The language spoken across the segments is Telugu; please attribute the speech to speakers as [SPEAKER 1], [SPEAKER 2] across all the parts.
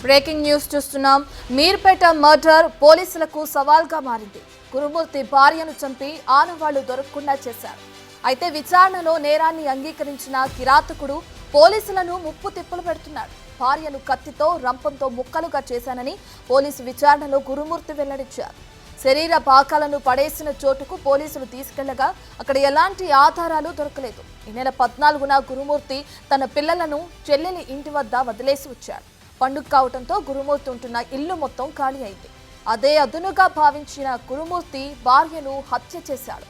[SPEAKER 1] బ్రేకింగ్ న్యూస్ చూస్తున్నాం. మీర్పేట మర్డర్ పోలీసులకు సవాల్గా మారింది. గురుమూర్తి భార్యను చంపి ఆనవాళ్లు దొరకకుండా చేశారు. అయితే విచారణలో నేరాన్ని అంగీకరించిన కిరాతకుడు పోలీసులను ముప్పు తిప్పలు పెడుతున్నాడు. భార్యను కత్తితో రంపంతో ముక్కలుగా చేశానని పోలీసు విచారణలో గురుమూర్తి వెల్లడించారు. శరీర భాగాలను పడేసిన చోటుకు పోలీసులు తీసుకెళ్లగా అక్కడ ఎలాంటి ఆధారాలు దొరకలేదు. ఈ నెల 14న గురుమూర్తి తన పిల్లలను చెల్లెలి ఇంటి వద్ద వదిలేసి వచ్చాడు. పండుగ కావడంతో గురుమూర్తి ఉంటున్న ఇల్లు మొత్తం ఖాళీ అయింది. అదే అదునుగా భావించిన గురుమూర్తి భార్యను హత్య చేశాడు.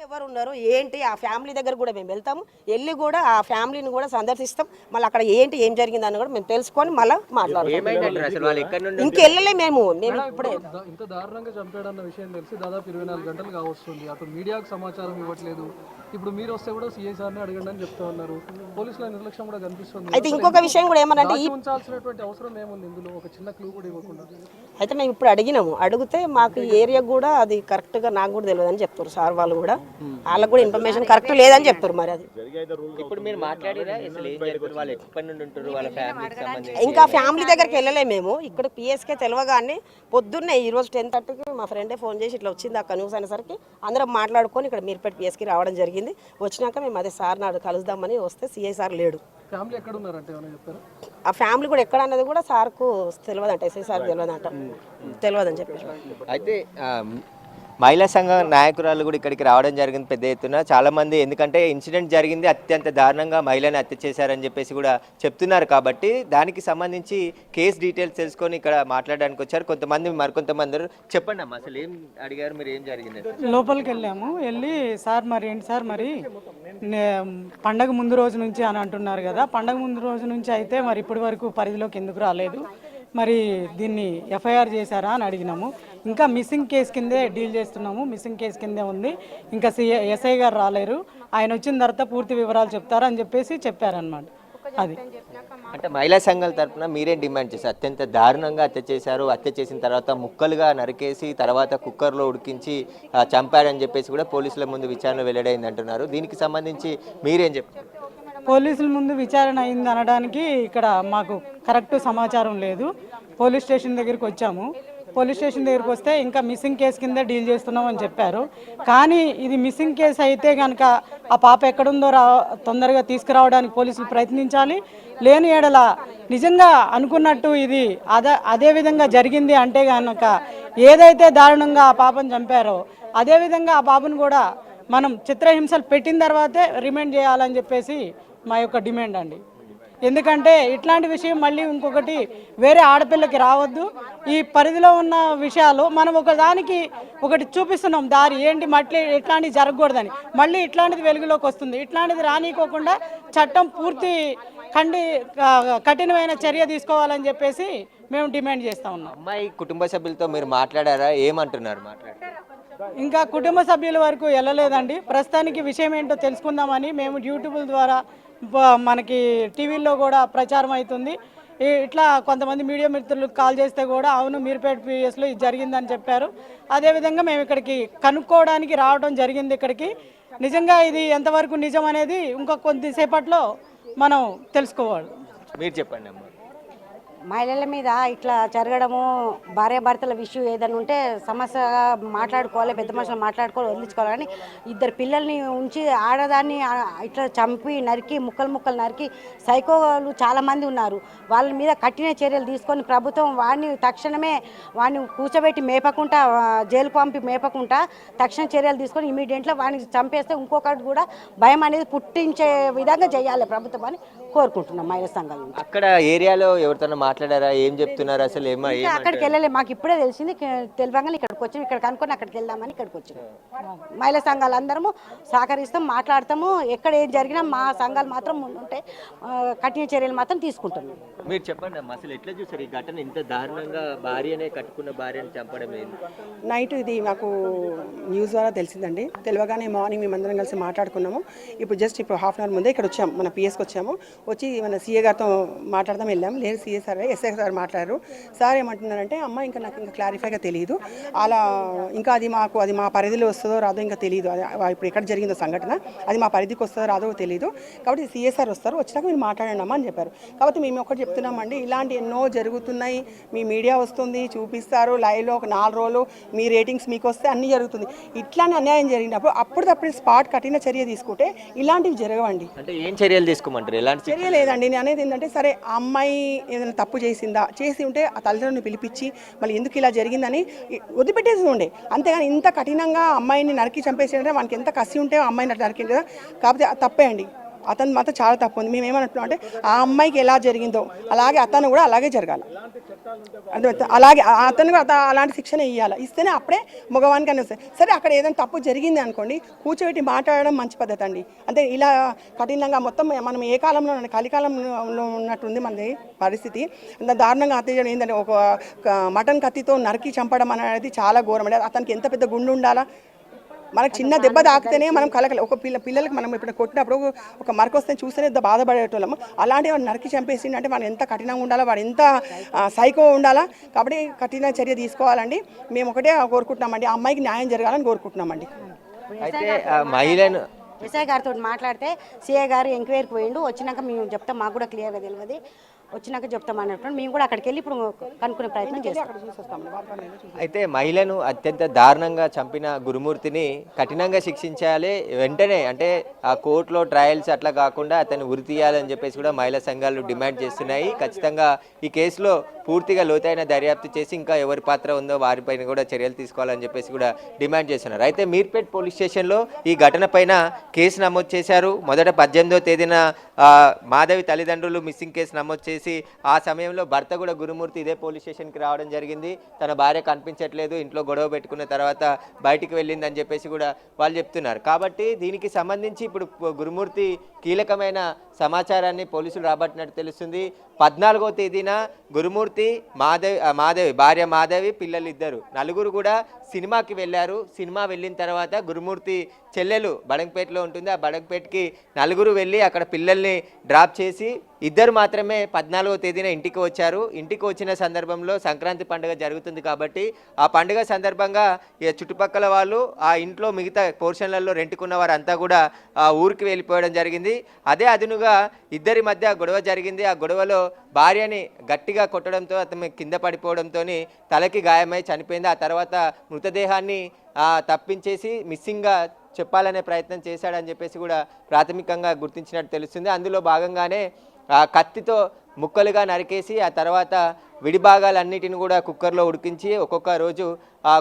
[SPEAKER 2] ఎవరు ఉన్నారు ఏంటి ఆ ఫ్యామిలీ దగ్గర కూడా మేము వెళ్తాము, వెళ్ళి కూడా ఆ ఫ్యామిలీని కూడా సందర్శిస్తాం. మళ్ళీ అక్కడ ఏంటి ఏం జరిగిందని కూడా మేము తెలుసుకొని మళ్ళీ మాట్లాడతాం. ఇంకెళ్ళలే మేము ఇప్పుడే
[SPEAKER 3] ఇంత దారుణంగా చంపాడన్న విషయం తెలిసి దాదాపు 24 గంటలు కావస్తుంది. అటు మీడియాకు సమాచారం ఇవ్వట్లేదు. ఇప్పుడు మీరు వస్తే కూడా సీఐ సార్ని అడగండి అని చెప్తా ఉన్నారు. పోలీసుల నిర్లక్ష్యం కూడా కనిపిస్తుంది.
[SPEAKER 2] అయితే ఇంకొక విషయం కూడా ఏమనంటే
[SPEAKER 3] ఉంచాల్సినటువంటి అవసరం ఏముంది ఇందులో, ఒక చిన్న క్లూ కూడా ఇవ్వకుండా.
[SPEAKER 2] అయితే మేము ఇప్పుడు అడిగినాము, అడిగితే మాకు ఏరియా కూడా అది కరెక్ట్గా నాకు కూడా తెలియదు అని చెప్తారు సార్ వాళ్ళు కూడా. వాళ్ళకు కూడా ఇన్ఫర్మేషన్ కరెక్ట్ లేదని చెప్తారు. మరి అది
[SPEAKER 4] ఇప్పుడు మీరు మాట్లాడిరా అసలు ఏం జరుగుతుంది, వాళ్ళు ఎక్కడి నుండి ఉంటారు, వాళ్ళ ఫ్యామిలీకి సంబంధించి
[SPEAKER 2] ఇంకా ఫ్యామిలీ దగ్గరికి వెళ్ళలే మేము. ఇక్కడ పిఎస్కే తెలియగానే పొద్దున్నే ఈరోజు 10:30కి మా ఫ్రెండే ఫోన్ చేసి ఇట్లా వచ్చింది అక్కడ న్యూస్ అనేసరికి అందరం మాట్లాడుకొని ఇక్కడ మీర్పేట పిఎస్కి రావడం జరిగింది. వచ్చినాక మేము అదే సార్ నాడు కలుద్దామని వస్తే సిఐ సార్ లేడు.
[SPEAKER 3] ఫ్యామిలీ ఎక్కడ ఉన్నారంటే
[SPEAKER 2] ఆ ఫ్యామిలీ కూడా ఎక్కడ అన్నది కూడా సార్కు తెలియదంట, ఎస్ఐ సార్ తెలియదంట, తెలియదని చెప్పారు.
[SPEAKER 4] అయితే మహిళా సంఘ నాయకురాలు కూడా ఇక్కడికి రావడం జరిగింది పెద్ద ఎత్తున. చాలామంది ఎందుకంటే ఇన్సిడెంట్ జరిగింది అత్యంత దారుణంగా మహిళని హత్య చేశారని చెప్పేసి కూడా చెప్తున్నారు. కాబట్టి దానికి సంబంధించి కేసు డీటెయిల్స్ తెలుసుకొని ఇక్కడ మాట్లాడడానికి వచ్చారు కొంతమంది. మరికొంతమంది చెప్పండి అమ్మా, అసలు ఏం అడిగారు, మీరు ఏం జరిగింది?
[SPEAKER 5] లోపలికి వెళ్ళాము. వెళ్ళి సార్ మరి ఏంటి సార్ మరి పండగ ముందు రోజు నుంచి అని అంటున్నారు కదా, పండగ ముందు రోజు నుంచి అయితే మరి ఇప్పటి వరకు పరిధిలోకి ఎందుకు రాలేదు, మరి దీన్ని ఎఫ్ఐఆర్ చేశారా అని అడిగినాము. ఇంకా మిస్సింగ్ కేసు కిందే డీల్ చేస్తున్నాము, మిస్సింగ్ కేసు కిందే ఉంది, ఇంకా ఎస్ఐ గారు రాలేరు, ఆయన వచ్చిన తర్వాత పూర్తి వివరాలు చెప్తారని చెప్పేసి చెప్పారనమాట. అది
[SPEAKER 4] అంటే మహిళా సంఘాల తరఫున మీరేం డిమాండ్ చేశారు? అత్యంత దారుణంగా హత్య చేశారు, హత్య చేసిన తర్వాత ముక్కలుగా నరికేసి తర్వాత కుక్కర్లో ఉడికించి చంపారని చెప్పేసి కూడా పోలీసుల ముందు విచారణ వెల్లడైంది అంటున్నారు. దీనికి సంబంధించి మీరేం చెప్తారు?
[SPEAKER 5] పోలీసుల ముందు విచారణ అయింది అనడానికి ఇక్కడ మాకు కరెక్ట్ సమాచారం లేదు. పోలీస్ స్టేషన్ దగ్గరికి వచ్చాము. పోలీస్ స్టేషన్ దగ్గరికి వస్తే ఇంకా మిస్సింగ్ కేసు కింద డీల్ చేస్తున్నామని చెప్పారు. కానీ ఇది మిస్సింగ్ కేసు అయితే కనుక ఆ పాప ఎక్కడుందో తొందరగా తీసుకురావడానికి పోలీసులు ప్రయత్నించాలి. లేని ఎడల నిజంగా అనుకున్నట్టు ఇది అదే విధంగా జరిగింది అంటే కనుక ఏదైతే దారుణంగా ఆ పాపను చంపారో అదేవిధంగా ఆ పాపను కూడా మనం చిత్రహింసలు పెట్టిన తర్వాతే రిమైండ్ చేయాలని చెప్పేసి మా యొక్క డిమాండ్ అండి. ఎందుకంటే ఇట్లాంటి విషయం మళ్ళీ ఇంకొకటి వేరే ఆడపిల్లకి రావద్దు. ఈ పరిధిలో ఉన్న విషయాలు మనం ఒకదానికి ఒకటి చూపిస్తున్నాం దారి ఏంటి, మళ్ళీ ఇట్లాంటివి జరగకూడదని. మళ్ళీ ఇట్లాంటిది వెలుగులోకి వస్తుంది. ఇట్లాంటిది రానికోకుండా చట్టం పూర్తి కఠినమైన చర్య తీసుకోవాలని చెప్పేసి మేము డిమాండ్ చేస్తూ ఉన్నాం.
[SPEAKER 4] అమ్మాయి కుటుంబ సభ్యులతో మీరు మాట్లాడారా? ఏమంటున్నారు?
[SPEAKER 5] ఇంకా కుటుంబ సభ్యుల వరకు వెళ్ళలేదండి. ప్రస్తుతానికి విషయం ఏంటో తెలుసుకుందామని మేము యూట్యూబ్ ద్వారా మనకి టీవీల్లో కూడా ప్రచారం అవుతుంది. ఇట్లా కొంతమంది మీడియా మిత్రులకు కాల్ చేస్తే కూడా అవును మీర్పేట పిఎస్లో ఇది జరిగిందని చెప్పారు. అదేవిధంగా మేము ఇక్కడికి కనుక్కోవడానికి రావడం జరిగింది. ఇక్కడికి నిజంగా ఇది ఎంతవరకు నిజం అనేది ఇంకా కొద్దిసేపట్లో మనం తెలుసుకోవాలి.
[SPEAKER 4] మీరు చెప్పండి అమ్మా.
[SPEAKER 6] మహిళల మీద ఇట్లా జరగడము, భార్యాభర్తల విషయం ఏదైనా ఉంటే సమస్యగా మాట్లాడుకోవాలి, పెద్ద మనుషులు మాట్లాడుకోవాలి, వదిలించుకోవాలి. కానీ ఇద్దరు పిల్లల్ని ఉంచి ఆడదాన్ని ఇట్లా చంపి నరికి ముక్కలు నరికి సైకోలు చాలామంది ఉన్నారు. వాళ్ళ మీద కఠిన చర్యలు తీసుకొని ప్రభుత్వం వాడిని తక్షణమే వాడిని కూర్చోబెట్టి మేపకుండా, జైలుకు పంపి మేపకుండా తక్షణ చర్యలు తీసుకొని ఇమీడియట్గా వాడిని చంపేస్తే ఇంకొకటి కూడా భయం అనేది పుట్టించే విధంగా చేయాలి ప్రభుత్వం అని కోరుకుంటున్నాం మహిళా సంఘాల నుంచి.
[SPEAKER 4] అక్కడ ఏరియాలో ఎవరితో మాట్లాడారా? ఏం చెప్తున్నారు? అసలు
[SPEAKER 6] అక్కడికి వెళ్ళలే, మాకు ఇప్పుడే తెలిసింది. తెలియగానే ఇక్కడికి వచ్చాము. ఇక్కడ కనుక్కొని అక్కడికి వెళ్దామని ఇక్కడికి వచ్చాము. మహిళా సంఘాలు అందరము సహకరిస్తాం, మాట్లాడతాము. ఎక్కడ ఏం జరిగినా మా సంఘాలు మాత్రం ముందుంటే కఠిన చర్యలు మాత్రం తీసుకుంటున్నాం.
[SPEAKER 4] మీరు చెప్పండి అమ్మా, అసలు ఎట్లా చూసారు ఈ ఘటన? ఇంత దారుణంగా భార్యనే కట్టుకున్న భార్యను చంపడం ఏంది?
[SPEAKER 7] నైట్ ఇది మాకు న్యూస్ ద్వారా తెలిసిందండి. తెలియగానే మార్నింగ్ మేమందరం కలిసి మాట్లాడుకున్నాము. ఇప్పుడు జస్ట్ హాఫ్ అన్ అవర్ ముందే ఇక్కడ వచ్చాము, మన పిఎస్కి వచ్చాము. వచ్చి మన సీఏ గారితో మాట్లాడదాం వెళ్ళాం. లేదు సీఏ సార్ ఎస్ఐ సార్ మాట్లాడారు. సార్ ఏమంటున్నారంటే అమ్మ ఇంకా నాకు ఇంకా క్లారిఫైగా తెలియదు, అలా ఇంకా అది మా పరిధిలో వస్తుందో రాదో ఇంకా తెలియదు, అది ఇప్పుడు ఎక్కడ జరిగిందో సంఘటన అది మా పరిధికి వస్తుందో రాదో తెలియదు, కాబట్టి సీఏ సార్ వస్తారు, వచ్చినాక మీరు మాట్లాడండి అమ్మా అని చెప్పారు. కాబట్టి మేము ఒకటి చెప్తున్నామండి, ఇలాంటి ఎన్నో జరుగుతున్నాయి, మీ మీడియా వస్తుంది చూపిస్తారు లైవ్లో ఒక 4 రోజులు మీ రేటింగ్స్ మీకు వస్తే అన్నీ జరుగుతుంది. ఇట్లానే అన్యాయం జరిగినప్పుడు అప్పటికప్పుడు స్పాట్ కఠిన చర్య తీసుకుంటే ఇలాంటివి జరగవండి.
[SPEAKER 4] అంటే ఏం చర్యలు తీసుకోమంటారు? ఎలాంటి
[SPEAKER 7] చర్య లేదండి. నేను అనేది ఏంటంటే సరే ఆ అమ్మాయి ఏదైనా తప్పు చేసిందా, చేసి ఉంటే ఆ తల్లిదండ్రులను పిలిపించి మళ్ళీ ఎందుకు ఇలా జరిగిందని వదిలిపెట్టేసి ఉండే, అంతేగాని ఇంత కఠినంగా అమ్మాయిని నరికి చంపేసిందంటే మనకి ఎంత కసి ఉంటే ఆ అమ్మాయిని నరికింది కదా. కాకపోతే తప్పే అండి, అతను మాత్రం చాలా తప్పు ఉంది. మేము ఏమంటున్నాం అంటే ఆ అమ్మాయికి ఎలా జరిగిందో అలాగే అతను కూడా అలాగే జరగాలి, అలాగే అతను కూడా అలాంటి శిక్షణ ఇవ్వాలి, ఇస్తేనే అప్పుడే మగవానికి అని వస్తాయి. సరే అక్కడ ఏదైనా తప్పు జరిగింది అనుకోండి, కూర్చోబెట్టి మాట్లాడడం మంచి పద్ధతి అండి. అంటే ఇలా కఠినంగా మొత్తం మనం ఏ కాలంలో కలికాలంలో ఉన్నట్టుంది మనది పరిస్థితి. దారుణంగా హత్య చేయడం ఏంటంటే ఒక మటన్ కత్తితో నరికి చంపడం అనేది చాలా ఘోరం అండి. అతనికి ఎంత పెద్ద గుండు ఉండాలా, మనకు చిన్న దెబ్బ తాకితేనే మనం కలకలే. ఒక పిల్లలకి మనం ఇప్పుడు కొట్టినప్పుడు ఒక మరక వస్తే చూస్తేనే బాధపడేటోళ్ళము, అలాంటి వాడు నరికి చంపేసిండు అంటే వాడు ఎంత కఠినంగా ఉండాలా, వాడు ఎంత సైకో ఉండాలా. కాబట్టి కఠిన చర్య తీసుకోవాలండి. మేము ఒకటే కోరుకుంటున్నామండి, ఆ అమ్మాయికి న్యాయం జరగాలని కోరుకుంటున్నామండి.
[SPEAKER 4] అయితే మహిళను
[SPEAKER 6] ఎస్ఐ గారితో మాట్లాడితే సీఐ గారు ఎంక్వైరీకి పోయిండు, వచ్చినాక మేము చెప్తాం, మాకు కూడా క్లియర్గా తెలియదు, వచ్చినాక చెప్తాం అన్నట్టు మేము కూడా అక్కడికి వెళ్ళి ఇప్పుడు కనుక్కునే ప్రయత్నం చేస్తాం.
[SPEAKER 4] అయితే మహిళను అత్యంత దారుణంగా చంపిన గురుమూర్తిని కఠినంగా శిక్షించాలి వెంటనే, అంటే ఆ కోర్టులో ట్రయల్స్ అట్లా కాకుండా అతన్ని ఉరి తీయాలని చెప్పేసి కూడా మహిళా సంఘాలు డిమాండ్ చేస్తున్నాయి. ఖచ్చితంగా ఈ కేసులో పూర్తిగా లోతైన దర్యాప్తు చేసి ఇంకా ఎవరి పాత్ర ఉందో వారిపైన కూడా చర్యలు తీసుకోవాలని చెప్పేసి కూడా డిమాండ్ చేస్తున్నారు. అయితే మీర్పేట్ పోలీస్ స్టేషన్లో ఈ ఘటన పైన కేసు నమోదు చేశారు. మొదట 18వ తేదీన మాధవి తల్లిదండ్రులు మిస్సింగ్ కేసు నమోదు చేసి ఆ సమయంలో భర్త కూడా గురుమూర్తి ఇదే పోలీస్ స్టేషన్కి రావడం జరిగింది. తన భార్య కనిపించట్లేదు, ఇంట్లో గొడవ పెట్టుకున్న తర్వాత బయటికి వెళ్ళిందని చెప్పేసి కూడా వాళ్ళు చెప్తున్నారు. కాబట్టి దీనికి సంబంధించి ఇప్పుడు గురుమూర్తి కీలకమైన సమాచారాన్ని పోలీసులు రాబట్టినట్టు తెలుస్తుంది. 14వ తేదీన గురుమూర్తి మాధవి భార్య మాధవి పిల్లలు ఇద్దరు నలుగురు కూడా సినిమాకి వెళ్ళారు. సినిమా వెళ్ళిన తర్వాత గురుమూర్తి చెల్లెలు బడంగపేటలో ఉంటుంది, ఆ బడంగపేటకి నలుగురు వెళ్ళి అక్కడ పిల్లల్ని డ్రాప్ చేసి ఇద్దరు మాత్రమే 14వ తేదీన ఇంటికి వచ్చారు. ఇంటికి వచ్చిన సందర్భంలో సంక్రాంతి పండుగ జరుగుతుంది కాబట్టి ఆ పండుగ సందర్భంగా చుట్టుపక్కల వాళ్ళు ఆ ఇంట్లో మిగతా పోర్షన్లలో రెంట్కున్న వారంతా కూడా ఆ ఊరికి వెళ్ళిపోవడం జరిగింది. అదే అదునుగా ఇద్దరి మధ్య గొడవ జరిగింది. ఆ గొడవలో భార్యని గట్టిగా కొట్టడంతో అతను కింద పడిపోవడంతో తలకి గాయమై చనిపోయింది. ఆ తర్వాత మృతదేహాన్ని తప్పించేసి మిస్సింగ్గా చెప్పాలనే ప్రయత్నం చేశాడని చెప్పేసి కూడా ప్రాథమికంగా గుర్తించినట్టు తెలుస్తుంది. అందులో భాగంగానే కత్తితో ముక్కలుగా నరికేసి ఆ తర్వాత విడిభాగాలన్నిటిని కూడా కుక్కర్లో ఉడికించి ఒక్కొక్క రోజు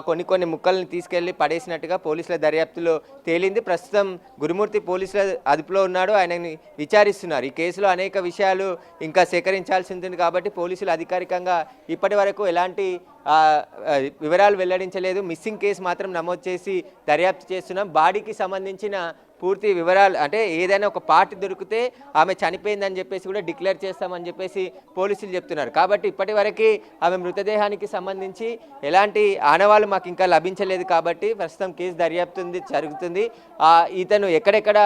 [SPEAKER 4] కొన్ని ముక్కల్ని తీసుకెళ్లి పడేసినట్టుగా పోలీసుల దర్యాప్తులో తేలింది. ప్రస్తుతం గురుమూర్తి పోలీసుల అదుపులో ఉన్నాడు, ఆయనని విచారిస్తున్నారు. ఈ కేసులో అనేక విషయాలు ఇంకా సేకరించాల్సి ఉంటుంది కాబట్టి పోలీసులు అధికారికంగా ఇప్పటి వరకు ఎలాంటి వివరాలు వెల్లడించలేదు. మిస్సింగ్ కేసు మాత్రం నమోదు చేసి దర్యాప్తు చేస్తున్నాం. బాడీకి సంబంధించిన పూర్తి వివరాలు అంటే ఏదైనా ఒక పార్ట్ దొరికితే ఆమె చనిపోయిందని చెప్పేసి కూడా డిక్లేర్ చేస్తామని చెప్పేసి పోలీసులు చెప్తున్నారు. కాబట్టి ఇప్పటి వరకు ఆమె మృతదేహానికి సంబంధించి ఎలాంటి ఆనవాళ్ళు మాకు ఇంకా లభించలేదు కాబట్టి ప్రస్తుతం కేసు దర్యాప్తు జరుగుతుంది. ఇతను ఎక్కడెక్కడ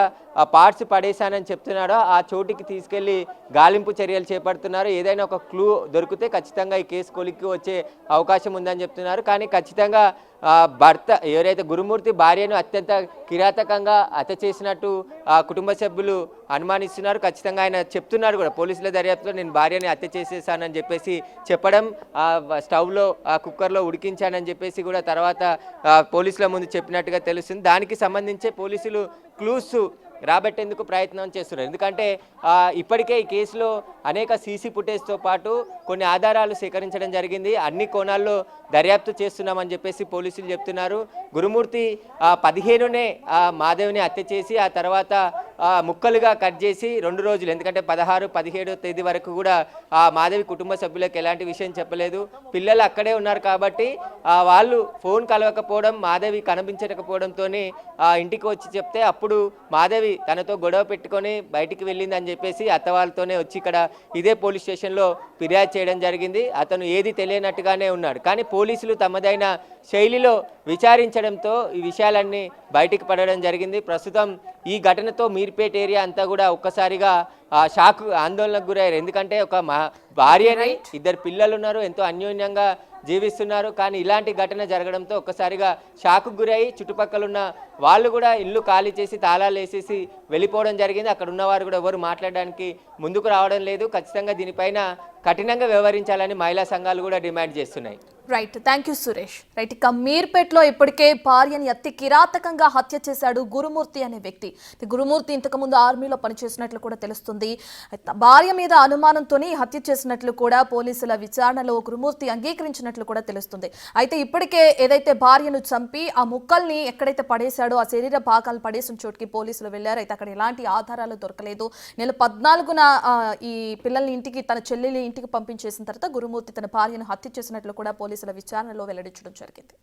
[SPEAKER 4] పార్ట్స్ పడేశానని చెప్తున్నాడో ఆ చోటికి తీసుకెళ్లి గాలింపు చర్యలు చేపడుతున్నారు. ఏదైనా ఒక క్లూ దొరికితే ఖచ్చితంగా ఈ కేసు కొలిక్కి వచ్చే అవకాశం ఉందని చెప్తున్నారు. కానీ ఖచ్చితంగా భర్త ఎవరైతే గురుమూర్తి భార్యను అత్యంత కిరాతకంగా హత్య చేసినట్టు కుటుంబ సభ్యులు అనుమానిస్తున్నారు. ఖచ్చితంగా ఆయన చెప్తున్నారు కూడా పోలీసుల దర్యాప్తులో నేను భార్యని హత్య చేసేసానని చెప్పేసి చెప్పడం, స్టవ్లో కుక్కర్లో ఉడికించానని చెప్పేసి కూడా తర్వాత పోలీసుల ముందు చెప్పినట్టుగా తెలుస్తుంది. దానికి సంబంధించే పోలీసులు క్లూస్ రాబట్టేందుకు ప్రయత్నం చేస్తున్నారు. ఎందుకంటే ఇప్పటికే ఈ కేసులో అనేక సీసీ ఫుటేజ్తో పాటు కొన్ని ఆధారాలు సేకరించడం జరిగింది. అన్ని కోణాల్లో దర్యాప్తు చేస్తున్నామని చెప్పేసి పోలీసులు చెప్తున్నారు. గురుమూర్తి 15నే మాధవిని హత్య చేసి ఆ తర్వాత ముక్కలుగా కట్ చేసి 2 రోజులు, ఎందుకంటే 16, 17వ తేదీ వరకు కూడా మాధవి కుటుంబ సభ్యులకు ఎలాంటి విషయం చెప్పలేదు. పిల్లలు అక్కడే ఉన్నారు కాబట్టి వాళ్ళు ఫోన్ కలవకపోవడం, మాధవి కనిపించకపోవడంతో ఇంటికి వచ్చి చెప్తే అప్పుడు మాధవి తనతో గొడవ పెట్టుకొని బయటికి వెళ్ళిందని చెప్పేసి అత్త వాళ్ళతోనే వచ్చి ఇక్కడ ఇదే పోలీస్ స్టేషన్లో ఫిర్యాదు చేయడం జరిగింది. అతను ఏది తెలియనట్టుగానే ఉన్నాడు. కానీ పోలీసులు తమదైన శైలిలో విచారించడంతో ఈ విషయాలన్నీ బయటికి పడడం జరిగింది. ప్రస్తుతం ఈ ఘటనతో మీర్పేట్ ఏరియా అంతా కూడా ఒక్కసారిగా షాక్ ఆందోళనకు గురయ్యారు. ఎందుకంటే ఒక భార్యని, ఇద్దరు పిల్లలు ఉన్నారు, ఎంతో అన్యోన్యంగా జీవిస్తున్నారు. కానీ ఇలాంటి ఘటన జరగడంతో ఒక్కసారిగా షాక్కు గురై చుట్టుపక్కల ఉన్న వాళ్ళు కూడా ఇల్లు ఖాళీ చేసి తాళాలు వేసేసి వెళ్ళిపోవడం జరిగింది. అక్కడ ఉన్నవారు కూడా ఎవరు మాట్లాడడానికి ముందుకు రావడం లేదు. ఖచ్చితంగా దీనిపైన కఠినంగా వ్యవహరించాలని మహిళా సంఘాలు కూడా డిమాండ్ చేస్తున్నాయి.
[SPEAKER 1] Right, thank you Suresh. Right, ఇక మీర్పేట్లో ఇప్పటికే భార్యని అతి కిరాతకంగా హత్య చేశాడు గురుమూర్తి అనే వ్యక్తి. గురుమూర్తి ఇంతకుముందు ఆర్మీలో పనిచేసినట్లు కూడా తెలుస్తుంది. భార్య మీద అనుమానంతోనే హత్య చేసినట్లు కూడా పోలీసుల విచారణలో గురుమూర్తి అంగీకరించినట్లు కూడా తెలుస్తుంది. అయితే ఇప్పటికే ఏదైతే భార్యను చంపి ఆ ముక్కల్ని ఎక్కడైతే పడేశాడో ఆ శరీర భాగాలు పడేసిన చోటుకి పోలీసులు వెళ్లారు. అయితే అక్కడ ఎలాంటి ఆధారాలు దొరకలేదు. నెల 14న ఈ పిల్లల్ని ఇంటికి, తన చెల్లెలి ఇంటికి పంపించేసిన తర్వాత గురుమూర్తి తన భార్యను హత్య చేసినట్లు కూడా పోలీసుల విచారణలో వెల్లడించడం జరిగింది.